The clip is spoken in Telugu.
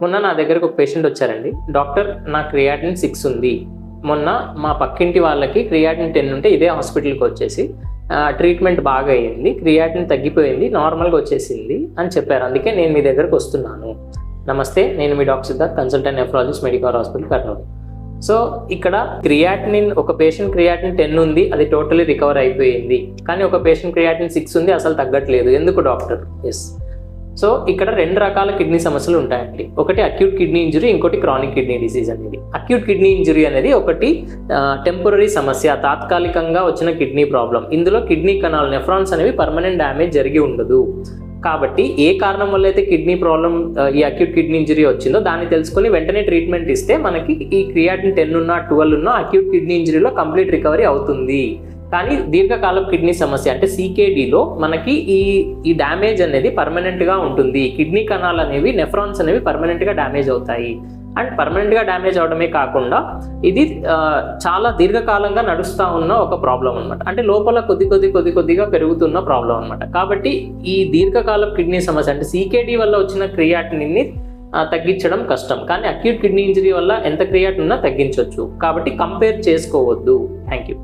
మొన్న నా దగ్గరకు ఒక పేషెంట్ వచ్చారండి. డాక్టర్, నా క్రియాటిన్ 6 ఉంది. మొన్న మా పక్కింటి వాళ్ళకి క్రియాటిన్ 10 ఉంటే ఇదే హాస్పిటల్కి వచ్చేసి ట్రీట్మెంట్ బాగా అయ్యింది, క్రియాటిన్ తగ్గిపోయింది, నార్మల్గా వచ్చేసింది అని చెప్పారు. అందుకే నేను మీ దగ్గరకు వస్తున్నాను. నమస్తే, నేను మీ doctor Siddharth, consultant nephrologist, medical hospital Kurnool. So ఇక్కడ ఒక పేషెంట్ క్రియాటిన్ 10 ఉంది, అది టోటలీ రికవర్ అయిపోయింది. కానీ ఒక పేషెంట్ క్రియాటిన్ 6 ఉంది, అసలు తగ్గట్లేదు. ఎందుకు డాక్టర్? ఎస్. సో ఇక్కడ 2 రకాల కిడ్నీ సమస్యలు ఉంటాయండి. ఒకటి అక్యూట్ కిడ్నీ ఇంజరీ, ఇంకోటి క్రానిక్ కిడ్నీ డిసీజ్ అనేది. అక్యూట్ కిడ్నీ ఇంజరీ అనేది ఒకటి టెంపరరీ సమస్య, తాత్కాలికంగా వచ్చిన కిడ్నీ ప్రాబ్లం. ఇందులో కిడ్నీ కణాలు, నెఫ్రాన్స్ అనేవి పర్మనెంట్ డ్యామేజ్ జరిగి ఉండదు. కాబట్టి ఏ కారణం వల్ల అయితే కిడ్నీ ప్రాబ్లం, ఈ అక్యూట్ కిడ్నీ ఇంజరీ వచ్చిందో దాన్ని తెలుసుకొని వెంటనే ట్రీట్మెంట్ ఇస్తే మనకి ఈ క్రియాటిన్ 10 ఉన్నా 12 ఉన్నా అక్యూట్ కిడ్నీ ఇంజరీలో కంప్లీట్ రికవరీ అవుతుంది. కానీ దీర్ఘకాలం కిడ్నీ సమస్య అంటే CKDలో మనకి ఈ డ్యామేజ్ అనేది పర్మనెంట్గా ఉంటుంది. కిడ్నీ కణాలు అనేవి, నెఫ్రాన్స్ అనేవి పర్మనెంట్గా డ్యామేజ్ అవుతాయి. అండ్ పర్మనెంట్గా డ్యామేజ్ అవడమే కాకుండా ఇది చాలా దీర్ఘకాలంగా నడుస్తూ ఉన్న ఒక ప్రాబ్లం అనమాట. అంటే లోపల కొద్దిగా పెరుగుతున్న ప్రాబ్లం అనమాట. కాబట్టి ఈ దీర్ఘకాలం కిడ్నీ సమస్య అంటే CKD వల్ల వచ్చిన క్రియాటిన్ని తగ్గించడం కష్టం. కానీ అక్యూట్ కిడ్నీ ఇంజరీ వల్ల ఎంత క్రియాటిన్ ఉన్నా తగ్గించవచ్చు. కాబట్టి కంపేర్ చేసుకోవద్దు. Thank you.